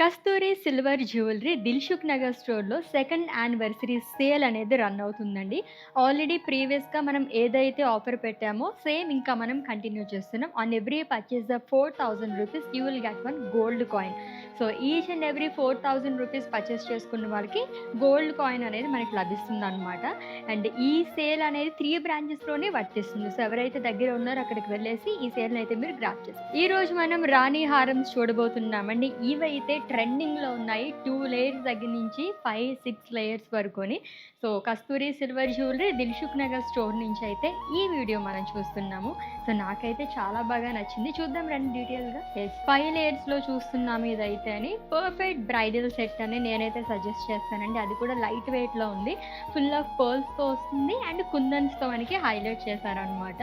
కస్తూరి silver jewellery Dilsukh Nagar స్టోర్‌లో second anniversary sale అనేది run అవుతుందండి. ఆల్రెడీ ప్రీవియస్‌గా మనం ఏదైతే ఆఫర్ పెట్టామో సేమ్ ఇంకా మనం కంటిన్యూ చేస్తున్నాం. On every purchase of ₹4000 you will get 1 gold coin. So, each and every ₹4000 purchase చేసుకున్న వాళ్ళకి గోల్డ్ కాయిన్ అనేది మనకి లభిస్తుందనమాట. అండ్ ఈ సేల్ అనేది 3 బ్రాంచెస్‌లోనే వర్తిస్తుంది. సో, ఎవరైతే దగ్గర ఉన్నారో అక్కడికి వెళ్ళేసి ఈ సేల్‌నైతే మీరు గ్రాబ్ చేసుకోండి. ఈరోజు మనం రాణి హారమ్స్ చూడబోతున్నామండి. ఇవైతే ట్రెండింగ్‌లో ఉన్నాయి. 2 లేయర్స్ దగ్గర నుంచి 5, 6 లేయర్స్ వరకుని. So, Kasturi silver jewellery Dilsukh Nagar store నుంచి అయితే ఈ వీడియో మనం చూస్తున్నాము. సో, నాకైతే చాలా బాగా నచ్చింది. చూద్దాం రండి డీటెయిల్‌గా. యెస్, 5 లేయర్స్‌లో చూస్తున్నాము ఇదైతే అని. పర్ఫెక్ట్ బ్రైడల్ సెట్ అని నేనైతే సజెస్ట్ చేస్తానండి. అది కూడా లైట్ వెయిట్‌లో ఉంది. ఫుల్ ఆఫ్ పర్ల్స్‌తో వస్తుంది అండ్ కుందన్స్‌తో మనకి హైలైట్ చేశారనమాట.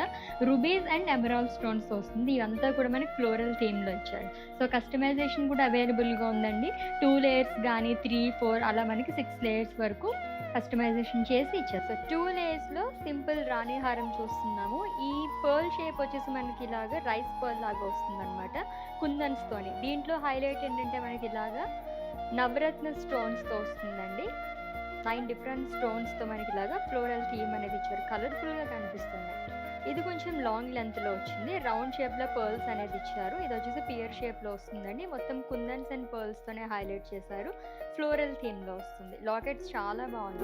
రూబీస్ అండ్ ఎమరాల్డ్ స్టోన్స్‌తో వస్తుంది. ఇదంతా కూడా మనకి ఫ్లోరల్ థీమ్‌లో ఇచ్చారు. సో, కస్టమైజేషన్ కూడా అవైలబుల్‌గా ఉందండి. 2 లేయర్స్ గానీ 3, 4 అలా మనకి 6 లేయర్స్ వరకు కస్టమైజేషన్ చేసి ఇచ్చారు. సో, 2 లేయర్స్‌లో సింపుల్ రాణి హారం చూస్తున్నాము. ఈ పర్ల్ షేప్ వచ్చేసి మనకి ఇలాగా రైస్ పర్ల్ లాగా వస్తుందనమాట కుందన్స్‌తోని. దీంట్లో హైలైట్ ఏంటంటే మనకి ఇలాగా నవరత్న స్టోన్స్‌తో వస్తుందండి. 9 డిఫరెంట్ స్టోన్స్‌తో మనకి ఇలాగా ఫ్లోరల్ థీమ్ అనేది ఇచ్చారు. కలర్‌ఫుల్‌గా కనిపిస్తుంది. ఇది కొంచెం లాంగ్ లెంత్‌లో వచ్చింది. రౌండ్ షేప్‌లో పర్ల్స్ అనేది ఇచ్చారు. ఇదొచ్చేసి పియర్ షేప్‌లో వస్తుందండి. మొత్తం కుందన్స్ అండ్ పర్ల్స్‌తోనే హైలైట్ చేశారు. ఫ్లోరల్ థీమ్‌లో వస్తుంది. లాకెట్స్ చాలా బాగుంది.